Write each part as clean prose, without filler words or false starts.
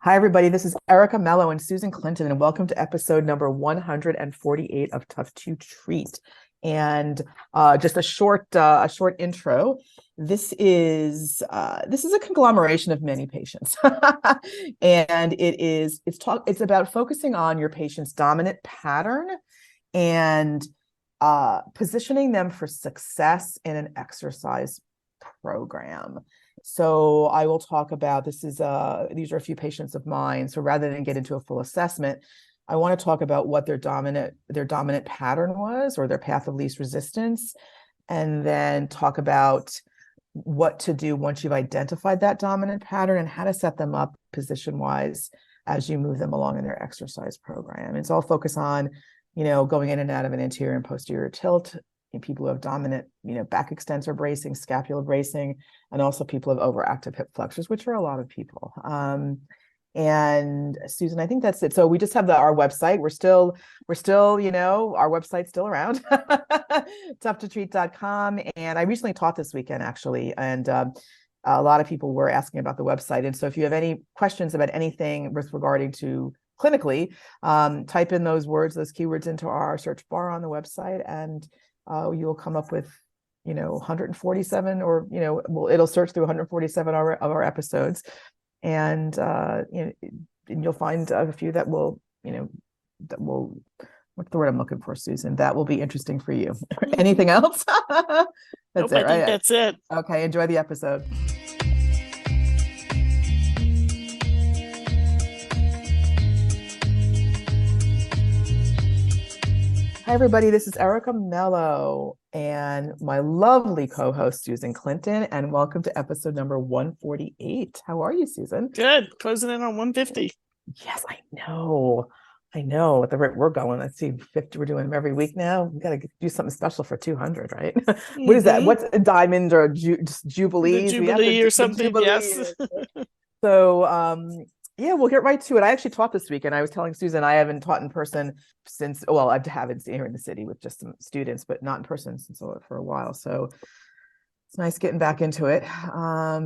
Hi, everybody. This is Erica Mello and Susan Clinton, and welcome to episode number 148 of Tough to Treat. And just a short intro. This is a conglomeration of many patients, and it's about focusing on your patient's dominant pattern and positioning them for success in an exercise program. So I will talk about these are a few patients of mine. So rather than get into a full assessment, I want to talk about what their dominant pattern was, or their path of least resistance, and then talk about what to do once you've identified that dominant pattern and how to set them up position wise as you move them along in their exercise program. It's all focused on, going in and out of an anterior and posterior tilt in people who have dominant, back extensor bracing, scapular bracing, and also people who have overactive hip flexors, which are a lot of people. And Susan, I think that's it. So we just have our website. We're still, our website's still around, toughtotreat.com. And I recently taught this weekend, actually, and a lot of people were asking about the website. And so if you have any questions about anything with regarding to clinically, type in those keywords into our search bar on the website, and you'll come up with 147, or it'll search through 147 of our episodes, and and you'll find a few that will what's the word I'm looking for, Susan, that will be interesting for you. Anything else? That's Nope, it, I think right? that's it. Okay, enjoy the episode. Hi, everybody. This is Erica Mello and my lovely co-host, Susan Clinton, and welcome to episode number 148. How are you, Susan? Good. Closing in on 150. Yes, I know. I know. At the rate we're going, let's see, 50, we're doing them every week now. We got to do something special for 200, right? What is that? What's a diamond or just The jubilees? We have Jubilee or the something, jubilee. yes. So, yeah, we'll get right to it. I actually taught this week, and I was telling Susan I haven't taught in person since, well, I haven't here in the city with just some students, but not in person since for a while. So it's nice getting back into it.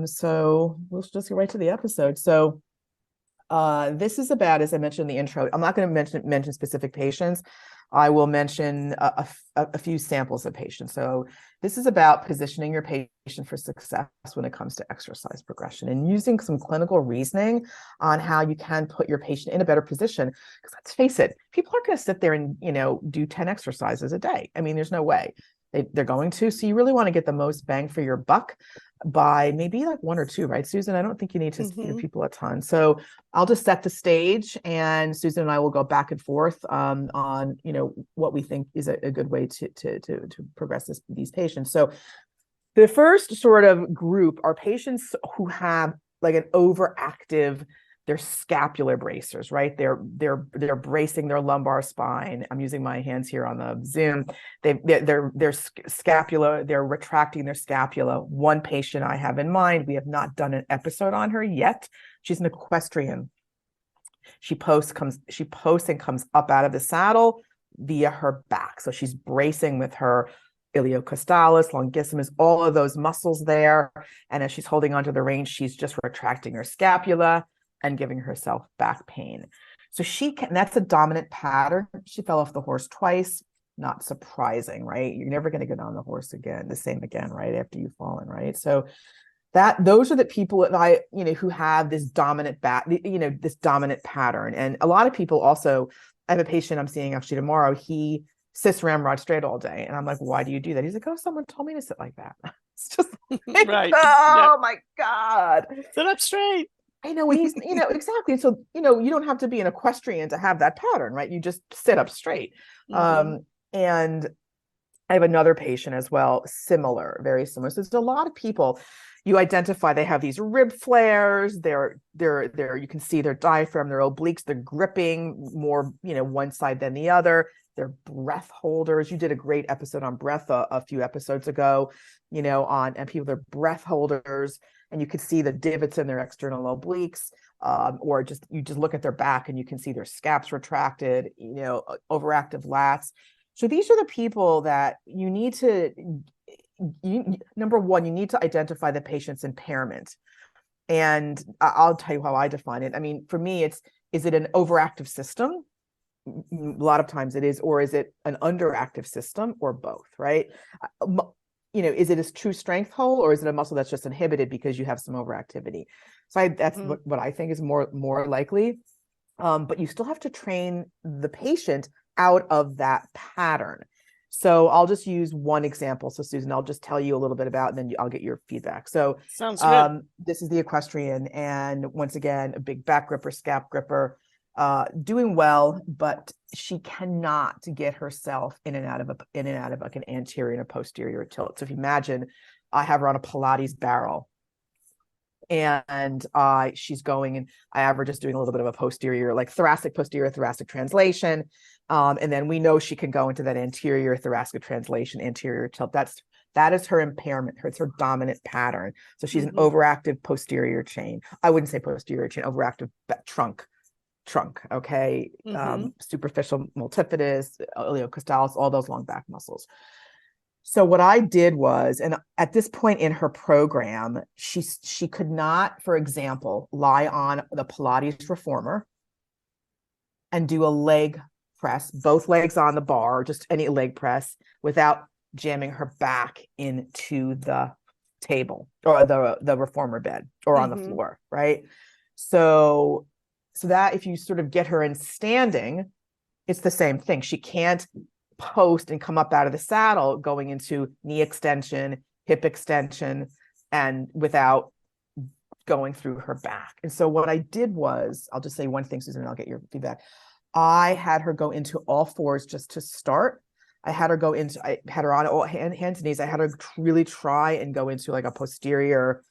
So we'll just get right to the episode. So this is about, as I mentioned in the intro, I'm not going to mention specific patients. I will mention a few samples of patients. So this is about positioning your patient for success when it comes to exercise progression and using some clinical reasoning on how you can put your patient in a better position. Because let's face it, people aren't going to sit there and do 10 exercises a day. I mean, there's no way they're going to. So you really want to get the most bang for your buck by maybe like one or two, right, Susan? I don't think you need to give people a ton. So I'll just set the stage, and Susan and I will go back and forth on what we think is a good way to progress these patients. So the first sort of group are patients who have like an overactive, they're scapular bracers, right? They're bracing their lumbar spine. I'm using my hands here on the Zoom. They're scapula, they're retracting their scapula. One patient I have in mind, we have not done an episode on her yet. She's an equestrian. She posts and comes up out of the saddle via her back. So she's bracing with her iliocostalis, longissimus, all of those muscles there. And as she's holding onto the reins, she's just retracting her scapula and giving herself back pain. So that's a dominant pattern. She fell off the horse twice. Not surprising, right? You're never going to get on the horse again, the same again, right? After you've fallen, right? So those are the people that who have this dominant this dominant pattern. And a lot of people also, I have a patient I'm seeing actually tomorrow. He sits ramrod straight all day. And I'm like, why do you do that? He's like, oh, someone told me to sit like that. It's just like, Right. oh, my God. Sit up straight. I know. And he's, exactly. So, you don't have to be an equestrian to have that pattern, right? You just sit up straight. And I have another patient as well, very similar. So there's a lot of people you identify, they have these rib flares, they're you can see their diaphragm, their obliques, they're gripping more, one side than the other. They're breath holders. You did a great episode on breath a few episodes ago, and people, they're breath holders, and you could see the divots in their external obliques, or you just look at their back and you can see their scaps retracted, overactive lats. So these are the people that you need to, number one, you need to identify the patient's impairment. And I'll tell you how I define it. I mean, for me, is it an overactive system? A lot of times it is, or is it an underactive system, or both, right? Is it a true strength hole, or is it a muscle that's just inhibited because you have some overactivity? So that's what I think is more likely. But you still have to train the patient out of that pattern. So I'll just use one example. So Susan, I'll just tell you a little bit about, and then I'll get your feedback. So sounds good. This is the equestrian, and once again, a big back gripper, scap gripper, doing well, but she cannot get herself in and out of like an anterior and a posterior tilt. So if you imagine, I have her on a Pilates barrel, and she's going, and I have her just doing a little bit of a posterior, like thoracic posterior thoracic translation, and then we know she can go into that anterior thoracic translation, anterior tilt. That is her impairment. It's her dominant pattern. So she's an overactive posterior chain. I wouldn't say posterior chain, overactive trunk. Okay. Superficial multifidus, iliocostalis, all those long back muscles. So what I did was, and at this point in her program, she could not, for example, lie on the Pilates reformer and do a leg press, both legs on the bar, just any leg press, without jamming her back into the table or the reformer bed or on the floor, right? So that if you sort of get her in standing, it's the same thing. She can't post and come up out of the saddle going into knee extension, hip extension, and without going through her back. And so what I did was, I'll just say one thing, Susan, and I'll get your feedback. I had her go into all fours just to start. I had her on all hands and knees. I had her really try and go into like a posterior,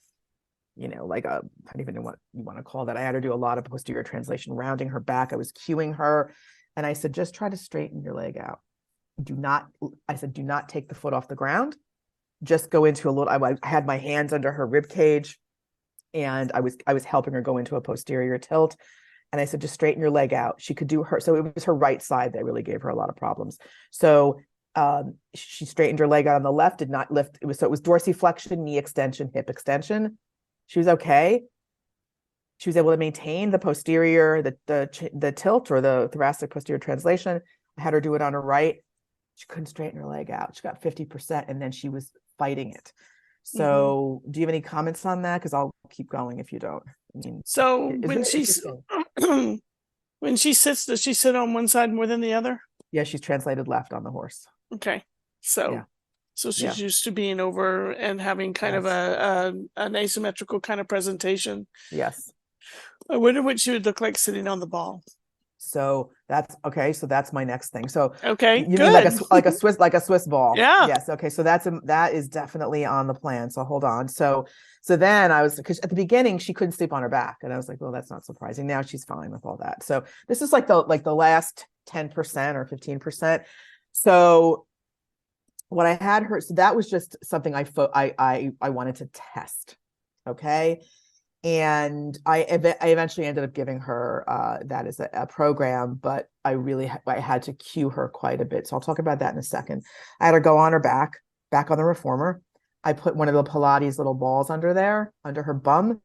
like I don't even know what you want to call that. I had her do a lot of posterior translation, rounding her back. I was cueing her, and I said, just try to straighten your leg out. Do not take the foot off the ground. Just go into a little, I had my hands under her rib cage, and I was helping her go into a posterior tilt. And I said, just straighten your leg out. She could do her, so it was her right side that really gave her a lot of problems. So she straightened her leg out on the left, did not lift. It was dorsiflexion, knee extension, hip extension. She was okay. She was able to maintain the posterior, the tilt or the thoracic posterior translation. I had her do it on her right. She couldn't straighten her leg out. She got 50%, and then she was fighting it. So do you have any comments on that? Because I'll keep going if you don't. I mean, so when she sits, does she sit on one side more than the other? Yeah, she's translated left on the horse. Okay. So she's used to being over and having kind of an asymmetrical kind of presentation. Yes. I wonder what she would look like sitting on the ball. So that's okay. So that's my next thing. So okay, you good. mean like a Swiss ball? Yeah. Yes. Okay. So that is definitely on the plan. So hold on. So then because at the beginning she couldn't sleep on her back, and I was like, well, that's not surprising. Now she's fine with all that. So this is like the last 10% or 15%. So what I had her. So that was just something I wanted to test. Okay. And I eventually ended up giving her that as a program, but I had to cue her quite a bit. So I'll talk about that in a second. I had her go on her back on the reformer. I put one of the Pilates little balls under her bum,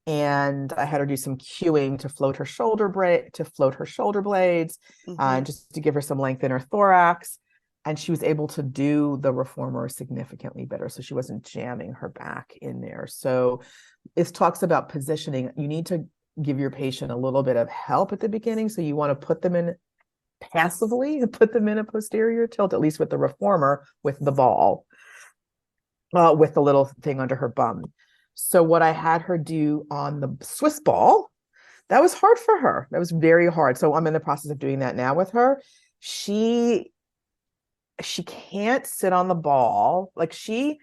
and I had her do some cueing to float her shoulder blades, just to give her some length in her thorax. And she was able to do the reformer significantly better. So she wasn't jamming her back in there. So it talks about positioning. You need to give your patient a little bit of help at the beginning. So you want to put them in passively, put them in a posterior tilt, at least with the reformer, with the ball, with the little thing under her bum. So what I had her do on the Swiss ball, that was hard for her. That was very hard. So I'm in the process of doing that now with her. She can't sit on the ball. Like she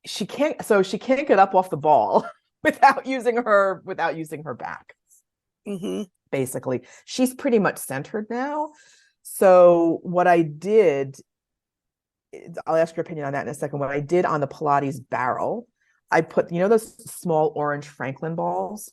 can't get up off the ball without using her back. Basically, she's pretty much centered now. So what I did, I'll ask your opinion on that in a second. What I did on the Pilates barrel, I put, those small orange Franklin balls.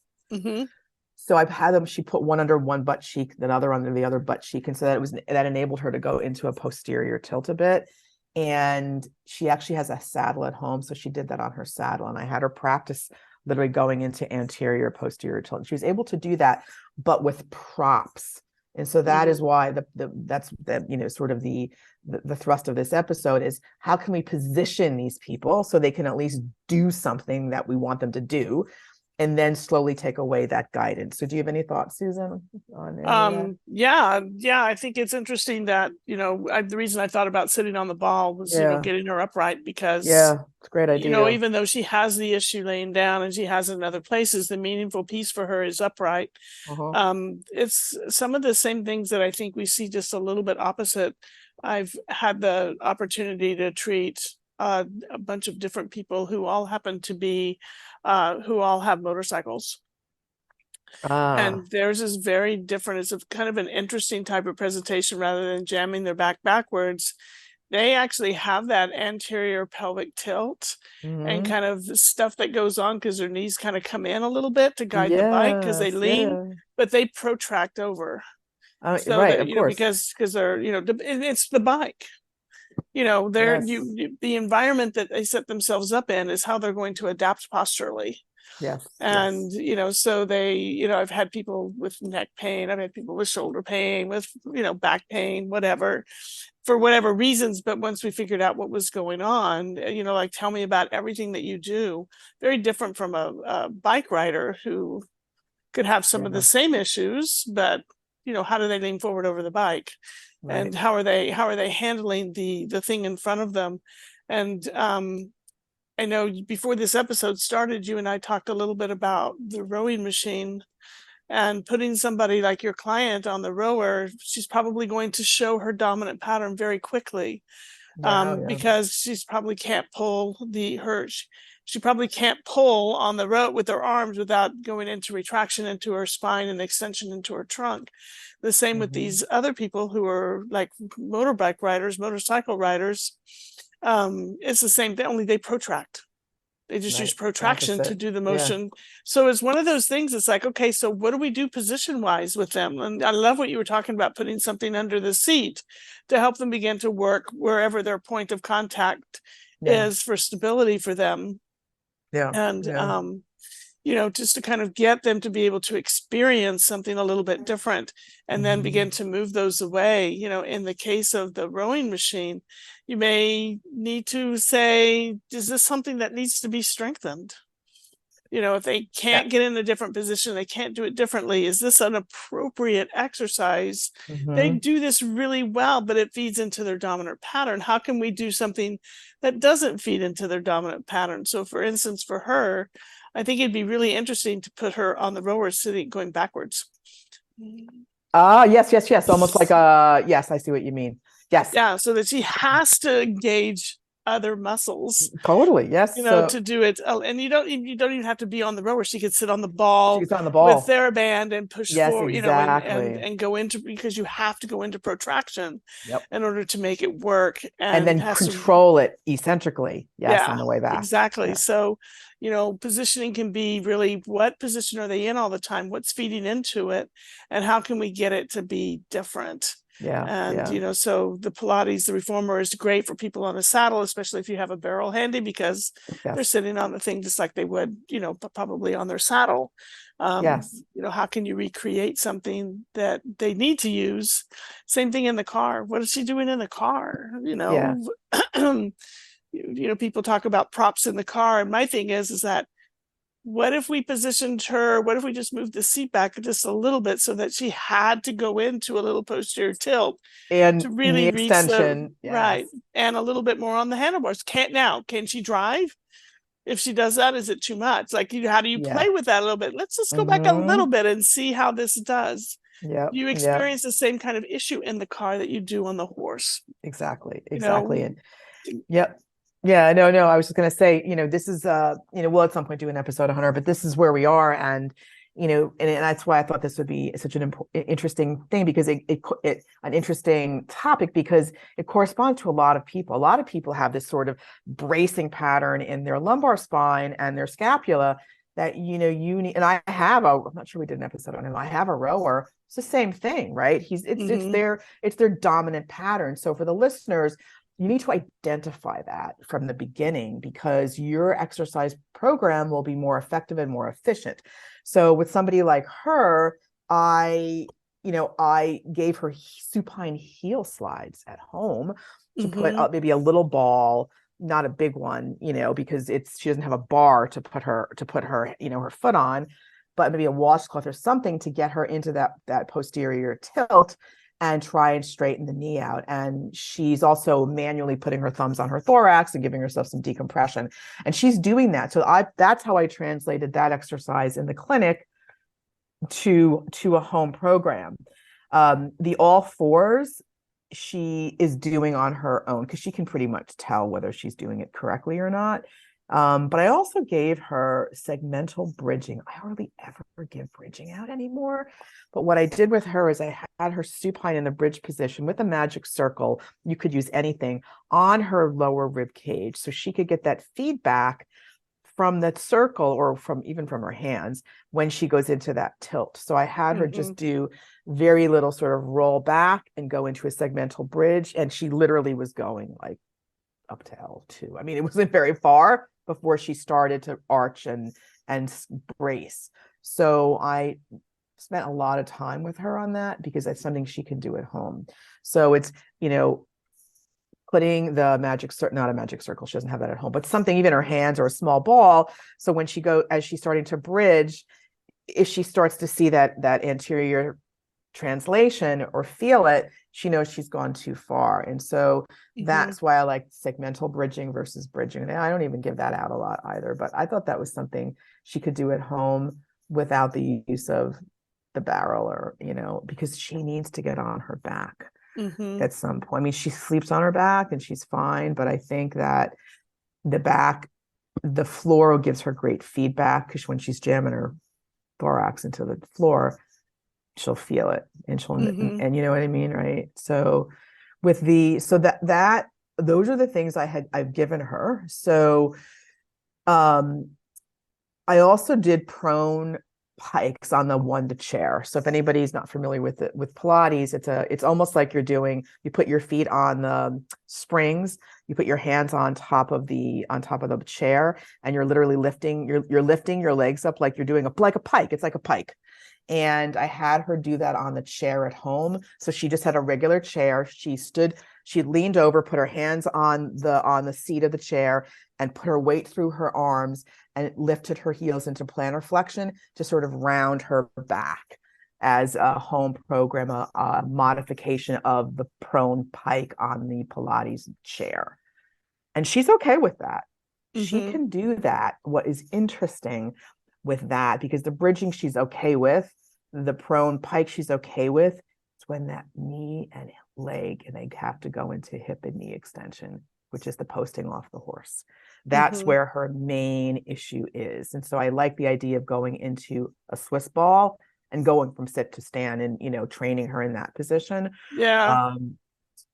So I've had them, she put one under one butt cheek, another under the other butt cheek. And so that enabled her to go into a posterior tilt a bit. and she actually has a saddle at home. So she did that on her saddle, and I had her practice literally going into anterior, posterior tilt. She was able to do that, but with props. And so that is why that's sort of the thrust of this episode is, how can we position these people so they can at least do something that we want them to do, and then slowly take away that guidance. So do you have any thoughts, Susan, on any of that? Yeah, I think it's interesting that, the reason I thought about sitting on the ball was, getting her upright, because it's a great idea. Even though she has the issue laying down and she has it in other places, the meaningful piece for her is upright. It's some of the same things that I think we see, just a little bit opposite. I've had the opportunity to treat a bunch of different people who all happen to be who all have motorcycles. And theirs is very different. It's a kind of an interesting type of presentation. Rather than jamming their back backwards, they actually have that anterior pelvic tilt and kind of stuff that goes on because their knees kind of come in a little bit to guide the bike, because they lean, but they protract over. So right, that, of course, because they're, it's the bike. They're the environment that they set themselves up in is how they're going to adapt posturally. And so they, I've had people with neck pain, I've had people with shoulder pain, with back pain, whatever, for whatever reasons. But once we figured out what was going on, like, tell me about everything that you do. Very different from a bike rider who could have some of the same issues, but how do they lean forward over the bike? And how are they handling the thing in front of them? And I know before this episode started, you and I talked a little bit about the rowing machine, and putting somebody like your client on the rower. She's probably going to show her dominant pattern very quickly, because she's probably can't pull she probably can't pull on the rope with her arms without going into retraction into her spine and extension into her trunk. The same with these other people who are like motorbike riders, motorcycle riders. It's the same thing, only they protract. They just use protraction to do the motion. So it's one of those things. It's like, okay, so what do we do position wise with them? And I love what you were talking about, putting something under the seat to help them begin to work wherever their point of contact is for stability for them. And just to kind of get them to be able to experience something a little bit different, and then begin to move those away. In the case of the rowing machine, you may need to say, is this something that needs to be strengthened? If they can't get in a different position, they can't do it differently. Is this an appropriate exercise? They do this really well, but it feeds into their dominant pattern. How can we do something that doesn't feed into their dominant pattern? So for instance, for her, I think it'd be really interesting to put her on the rower sitting, going backwards. Yes. Almost like yes, I see what you mean. Yes. Yeah, so that she has to engage other muscles. Totally. Yes. To do it. And you don't even have to be on the rower. She could sit on the ball, with TheraBand and push forward, exactly. and go into, because you have to go into protraction in order to make it work. And then control it eccentrically. On the way back. Exactly. So, positioning can be really, what position are they in all the time? What's feeding into it? And how can we get it to be different? So the Pilates, the reformer, is great for people on a saddle, especially if you have a barrel handy, because they're sitting on the thing just like they would, probably on their saddle. How can you recreate something that they need to use? Same thing in the car. What is she doing in the car? People talk about props in the car, and my thing is that, what if we positioned her? What if we just moved the seat back just a little bit so that she had to go into a little posterior tilt and to really reach extension, right, and a little bit more on the handlebars? Can she drive? If she does that, is it too much? Like, how do you play with that a little bit? Let's just go back a little bit and see how this does. You experience the same kind of issue in the car that you do on the horse. Exactly. And no, I was just going to say, this is, we'll at some point do an episode on her, but this is where we are. And, and that's why I thought this would be such an interesting thing, because an interesting topic, because it corresponds to a lot of people. A lot of people have this sort of bracing pattern in their lumbar spine and their scapula that, you need. And I'm not sure we did an episode on him. I have a rower. It's the same thing, right? It's their dominant pattern. So for the listeners, you need to identify that from the beginning, because your exercise program will be more effective and more efficient. So with somebody like her, I gave her supine heel slides at home to put up maybe a little ball, not a big one, because she doesn't have a bar to put her, her foot on, but maybe a washcloth or something to get her into that posterior tilt and try and straighten the knee out. And she's also manually putting her thumbs on her thorax and giving herself some decompression. And she's doing that. So that's how I translated that exercise in the clinic to a home program. The all fours she is doing on her own, because she can pretty much tell whether she's doing it correctly or not. But I also gave her segmental bridging. I hardly ever give bridging out anymore. But what I did with her is I had her supine in the bridge position with a magic circle. You could use anything on her lower rib cage, so she could get that feedback from that circle, or even from her hands when she goes into that tilt. So I had her just do very little sort of roll back and go into a segmental bridge. And she literally was going like up to L2. I mean, it wasn't very far before she started to arch and brace. So I spent a lot of time with her on that, because that's something she can do at home. So it's, putting the magic circle, not a magic circle, she doesn't have that at home, but something, even her hands or a small ball. So when as she's starting to bridge, if she starts to see that anterior translation or feel it, she knows she's gone too far. And so that's why I like segmental bridging versus bridging. And I don't even give that out a lot either, but I thought that was something she could do at home without the use of the barrel, or, because she needs to get on her back at some point. I mean, she sleeps on her back and she's fine, but I think that the floor gives her great feedback, because when she's jamming her thorax into the floor, she'll feel it, and and you know what I mean, right? So those are the things I've given her. So I also did prone pikes on the one to chair. So if anybody's not familiar with Pilates, it's almost like you put your feet on the springs, you put your hands on top of the chair, and you're literally lifting your legs up like you're doing like a pike. It's like a pike. And I had her do that on the chair at home. So she just had a regular chair. She leaned over, put her hands on the seat of the chair, and put her weight through her arms, and lifted her heels into plantar flexion to sort of round her back as a home program, a modification of the prone pike on the Pilates chair. And she's okay with that. She can do that. What is interesting with that, because the bridging she's okay with, the prone pike she's okay with, it's when that knee and leg, and they have to go into hip and knee extension, which is the posting off the horse. That's where her main issue is. And so I like the idea of going into a Swiss ball and going from sit to stand, and training her in that position. Yeah.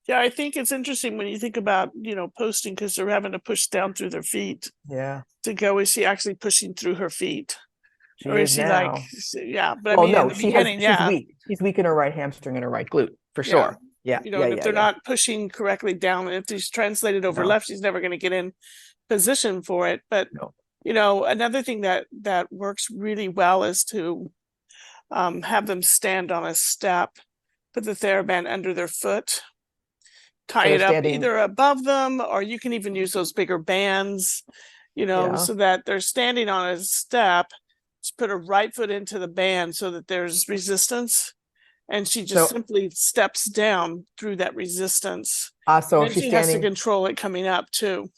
I think it's interesting when you think about, posting, because they're having to push down through their feet. Yeah. To go, is she actually pushing through her feet? Or is she now. But I mean, no, in the beginning, she's weak. She's weak in her right hamstring and her right glute, for sure. Yeah. And if they're not pushing correctly down, if she's translated over left, she's never going to get in position for it. But another thing that works really well is to have them stand on a step, put the TheraBand under their foot, tie it up either above them, or you can even use those bigger bands, so that they're standing on a step. Just put her right foot into the band so that there's resistance, and she just simply steps down through that resistance. So if she has to control it coming up too.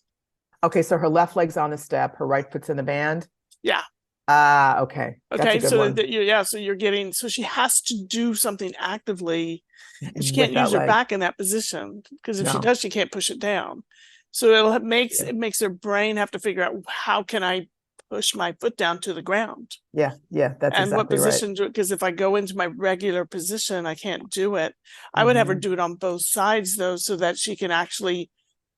Okay, so her left leg's on the step, her right foot's in the band. Yeah. Okay. Okay, so you're getting, so she has to do something actively. And she can't use her back in that position, because if she does, she can't push it down. So it makes her brain have to figure out, how can I push my foot down to the ground? Yeah, that's and exactly what position do it, because if I go into my regular position, I can't do it. I would have her do it on both sides though, so that she can actually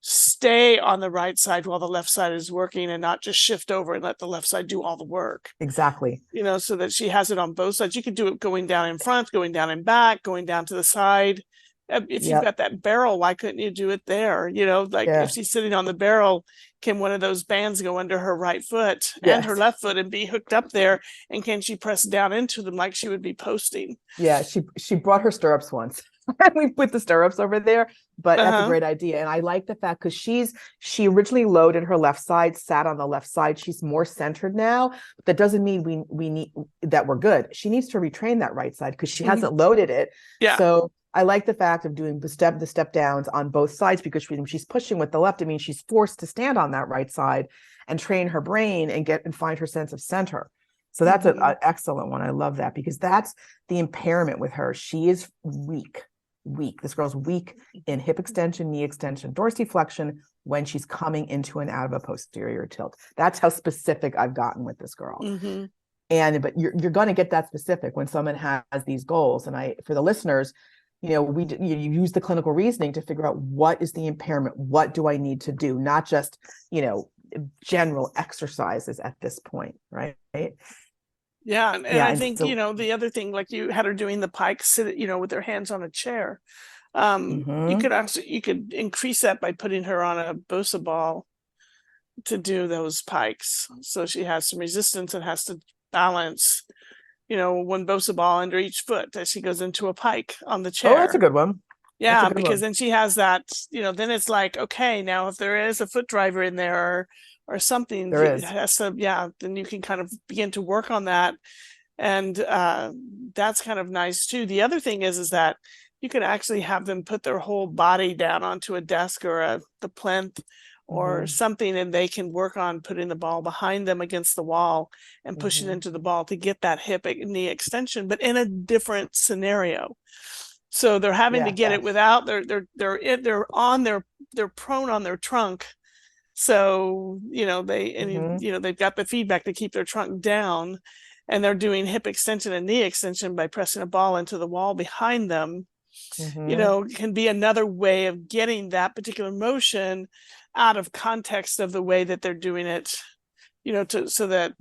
stay on the right side while the left side is working, and not just shift over and let the left side do all the work. Exactly. So that she has it on both sides. You could do it going down in front, going down in back, going down to the side, If you've got that barrel, why couldn't you do it there? Like if she's sitting on the barrel, can one of those bands go under her right foot and her left foot and be hooked up there? And can she press down into them like she would be posting? Yeah, she brought her stirrups once. We put the stirrups over there, but that's a great idea. And I like the fact because she originally loaded her left side, sat on the left side. She's more centered now. But that doesn't mean we need that we're good. She needs to retrain that right side because she hasn't loaded it. Yeah. So I like the fact of doing the step downs on both sides because when she's pushing with the left, it means she's forced to stand on that right side and train her brain and find her sense of center. So that's an excellent one. I love that because that's the impairment with her. She is weak. This girl's weak in hip extension, knee extension, dorsiflexion when she's coming into and out of a posterior tilt. That's how specific I've gotten with this girl. But you're going to get that specific when someone has these goals. And for the listeners, you use the clinical reasoning to figure out what is the impairment, what do I need to do, not just general exercises at this point, right? Yeah, and I think the other thing, like you had her doing the pike sit, with her hands on a chair. You could increase that by putting her on a Bosa ball to do those pikes, so she has some resistance and has to balance, one Bosa ball under each foot as she goes into a pike on the chair. Oh, that's a good one. Yeah, because then she has that. Then it's like, okay, now if there is a foot driver in there or something, then you can kind of begin to work on that. And that's kind of nice too. The other thing is that you can actually have them put their whole body down onto a desk or the plinth or something, and they can work on putting the ball behind them against the wall and push it into the ball to get that hip knee extension, but in a different scenario. So they're having to get it without they're prone on their trunk. So, they've got the feedback to keep their trunk down, and they're doing hip extension and knee extension by pressing a ball into the wall behind them, can be another way of getting that particular motion out of context of the way that they're doing it, so that,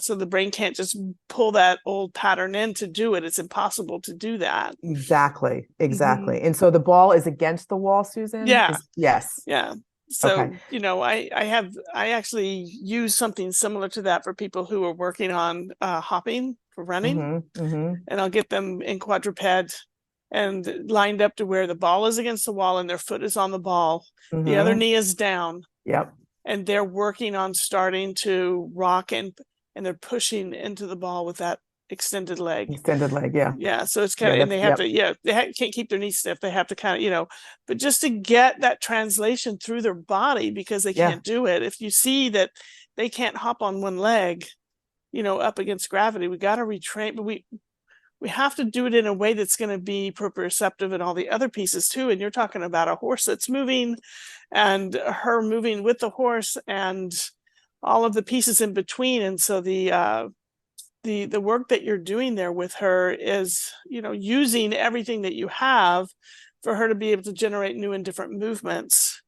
so the brain can't just pull that old pattern in to do it. It's impossible to do that. Exactly. And so the ball is against the wall, Susan? Yes. Yeah. So, I actually use something similar to that for people who are working on hopping for running, and I'll get them in quadruped and lined up to where the ball is against the wall and their foot is on the ball. The other knee is down. And they're working on starting to rock and they're pushing into the ball with that extended leg. Yeah. So it's kind of, and they have to, they can't keep their knees stiff. They have to kind of, but just to get that translation through their body, because they can't do it. If you see that they can't hop on one leg, up against gravity, we got to retrain, but we have to do it in a way that's going to be proprioceptive and all the other pieces too. And you're talking about a horse that's moving and her moving with the horse and all of the pieces in between. And so the work that you're doing there with her is, using everything that you have for her to be able to generate new and different movements,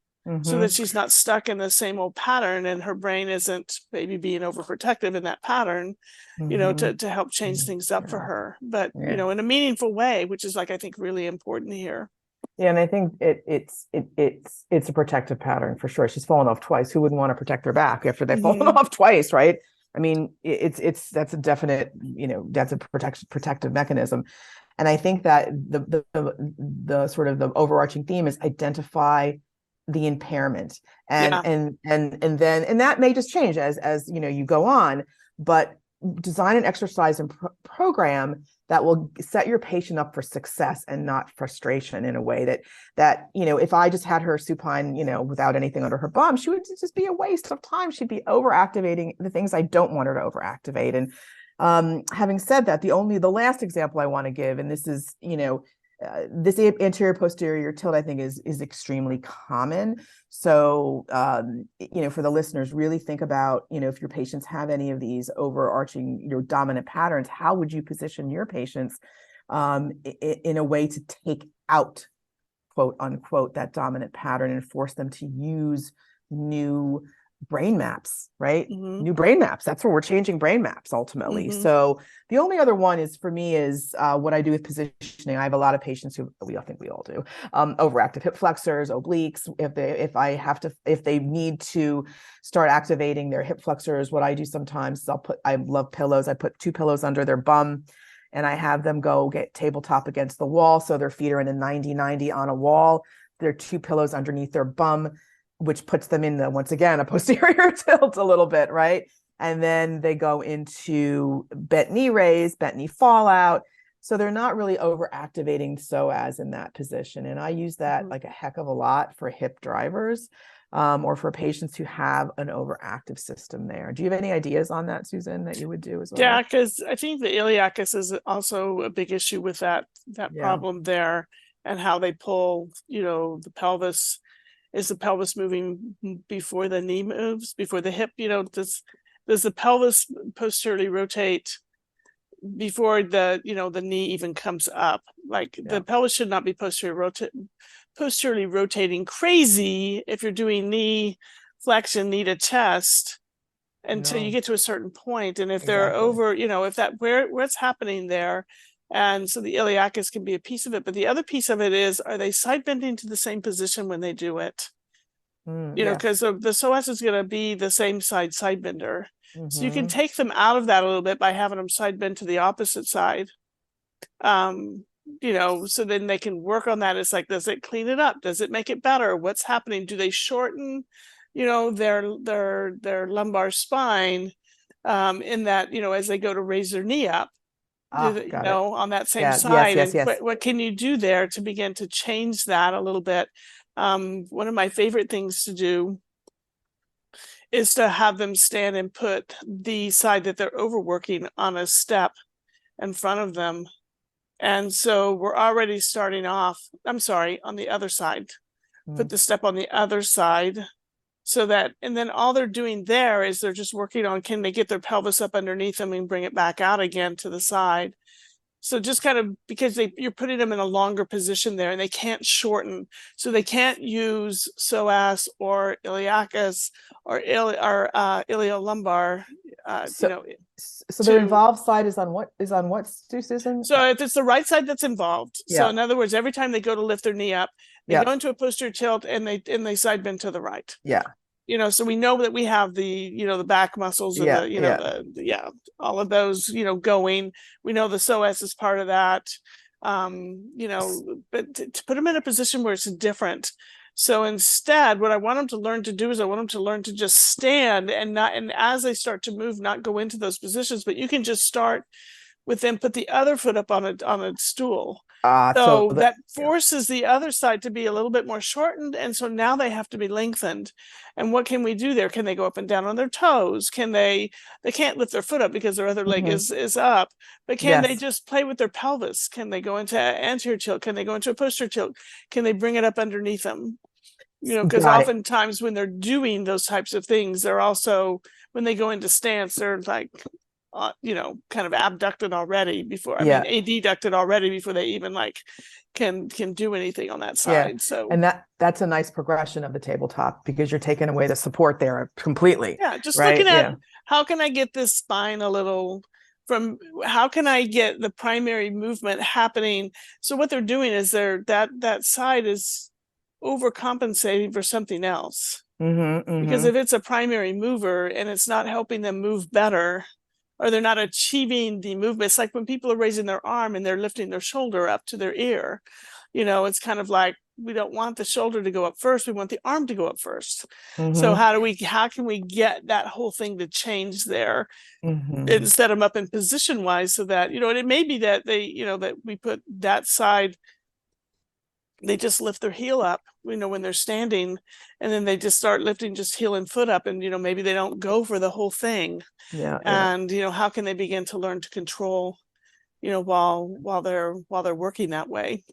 so that she's not stuck in the same old pattern and her brain isn't maybe being overprotective in that pattern, to help change things up for her, but in a meaningful way, which is I think really important here. Yeah, and I think it's a protective pattern for sure. She's fallen off twice. Who wouldn't want to protect their back after they've fallen off twice, right? I mean, that's a definite, that's a protective mechanism. And I think that the sort of the overarching theme is identify the impairment, and that may just change as you go on, but design an exercise and program that will set your patient up for success and not frustration, in a way that if I just had her supine, without anything under her bum, she would just be a waste of time. She'd be overactivating the things I don't want her to overactivate. And having said that, the last example I want to give, and this is, this anterior posterior tilt, I think is extremely common. So, for the listeners, really think about, if your patients have any of these overarching, dominant patterns, how would you position your patients in a way to take out, quote unquote, that dominant pattern and force them to use new brain maps, right? New brain maps. That's where we're changing brain maps ultimately. So the only other one is for me is what I do with positioning. I have a lot of patients who I think we all do, overactive hip flexors, obliques. If they need to start activating their hip flexors, what I do sometimes I love pillows. I put 2 pillows under their bum and I have them go get tabletop against the wall. So their feet are in a 90-90 on a wall. There are 2 pillows underneath their bum, which puts them in once again, a posterior tilt a little bit, right? And then they go into bent knee raise, bent knee fallout. So they're not really overactivating psoas in that position. And I use that like a heck of a lot for hip drivers or for patients who have an overactive system there. Do you have any ideas on that, Susan, that you would do as well? Yeah, because I think the iliacus is also a big issue with that problem there, and how they pull, the pelvis. Is the pelvis moving before the knee moves, before the hip? Does the pelvis posteriorly rotate before the knee even comes up? Like the pelvis should not be posteriorly rotating crazy if you're doing knee flexion, knee to chest, until you get to a certain point. And if they're over, if that what's happening there. And so the iliacus can be a piece of it, but the other piece of it is, are they side bending to the same position when they do it? Because the psoas is going to be the same side bender. So you can take them out of that a little bit by having them side bend to the opposite side. So then they can work on that. It's like, does it clean it up? Does it make it better? What's happening? Do they shorten, their lumbar spine in that, as they go to raise their knee up? On that same side. What can you do there to begin to change that a little bit? One of my favorite things to do is to have them stand and put the side that they're overworking on a step in front of them. And so we're already starting off, on the other side. Put the step on the other side. So that, and then all they're doing there is they're just working on, can they get their pelvis up underneath them and bring it back out again to the side? So just kind of, because you're putting them in a longer position there, and they can't shorten. So they can't use psoas or iliacus or iliolumbar. So the involved side is on what, Susan? So if it's the right side that's involved. So in other words, every time they go to lift their knee up, they go into a posterior tilt and they side bend to the right. So we know that we have the, the back muscles and all of those, going. We know the psoas is part of that. But to put them in a position where it's different. So instead, what I want them to learn to do is I want them to learn to just stand and as they start to move, not go into those positions, but you can just start with them, put the other foot up on a stool. So that forces the other side to be a little bit more shortened. And so now they have to be lengthened. And what can we do there? Can they go up and down on their toes? Can they can't lift their foot up because their other leg is up, but can they just play with their pelvis? Can they go into anterior tilt? Can they go into a posterior tilt? Can they bring it up underneath them? Because oftentimes when they're doing those types of things, they're also, when they go into stance, they're like, kind of abducted already before, adducted already before they even can do anything on that side. So, and that's a nice progression of the tabletop, because you're taking away the support there completely. Just looking at how can I get this spine a little how can I get the primary movement happening? So what they're doing is that side is overcompensating for something else. Because if it's a primary mover and it's not helping them move better, or they're not achieving the movement, it's like when people are raising their arm and they're lifting their shoulder up to their ear. It's kind of like, we don't want the shoulder to go up first, we want the arm to go up first. So how can we get that whole thing to change there and set them up in position wise, so that, and it may be that they, that we put that side, they just lift their heel up, when they're standing, and then they just start lifting just heel and foot up, and maybe they don't go for the whole thing. And how can they begin to learn to control, while they're working that way?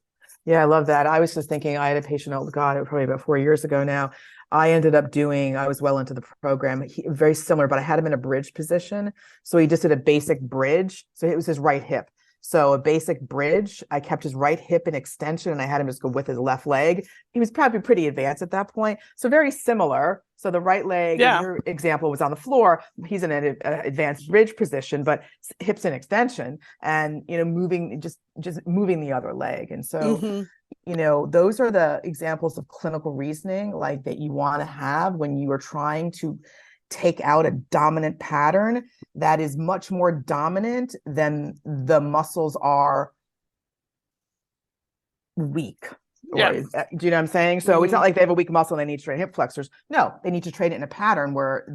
I love that. I was just thinking, I had a patient, oh God, it was probably about 4 years ago now. I ended up I was well into the program, very similar, but I had him in a bridge position. So he just did a basic bridge. So it was his right hip. So a basic bridge, I kept his right hip in extension and I had him just go with his left leg. He was probably pretty advanced at that point. So very similar. So the right leg in your example was on the floor. He's in an advanced bridge position, but hips in extension and, moving, just moving the other leg. And so, those are the examples of clinical reasoning like that you want to have when you are trying to take out a dominant pattern that is much more dominant than the muscles are weak. Do you know what I'm saying? So it's not like they have a weak muscle and they need to train hip flexors. No, they need to train it in a pattern where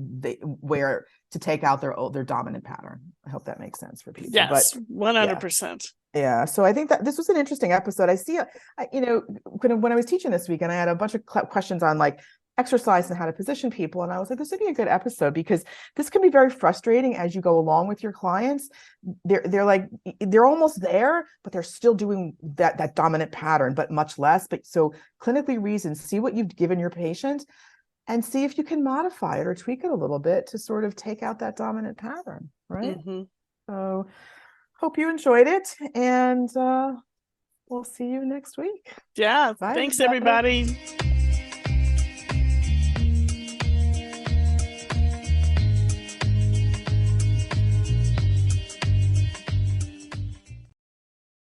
to take out their dominant pattern. I hope that makes sense for people. Yes, 100%. Yeah. So I think that this was an interesting episode. I see, when I was teaching this week and I had a bunch of questions on like exercise and how to position people. And I was like, this would be a good episode because this can be very frustrating as you go along with your clients. They're almost there, but they're still doing that dominant pattern, but much less. But so clinically reason, see what you've given your patient and see if you can modify it or tweak it a little bit to sort of take out that dominant pattern. Right. So hope you enjoyed it. And we'll see you next week. Yeah. Bye, thanks, everybody.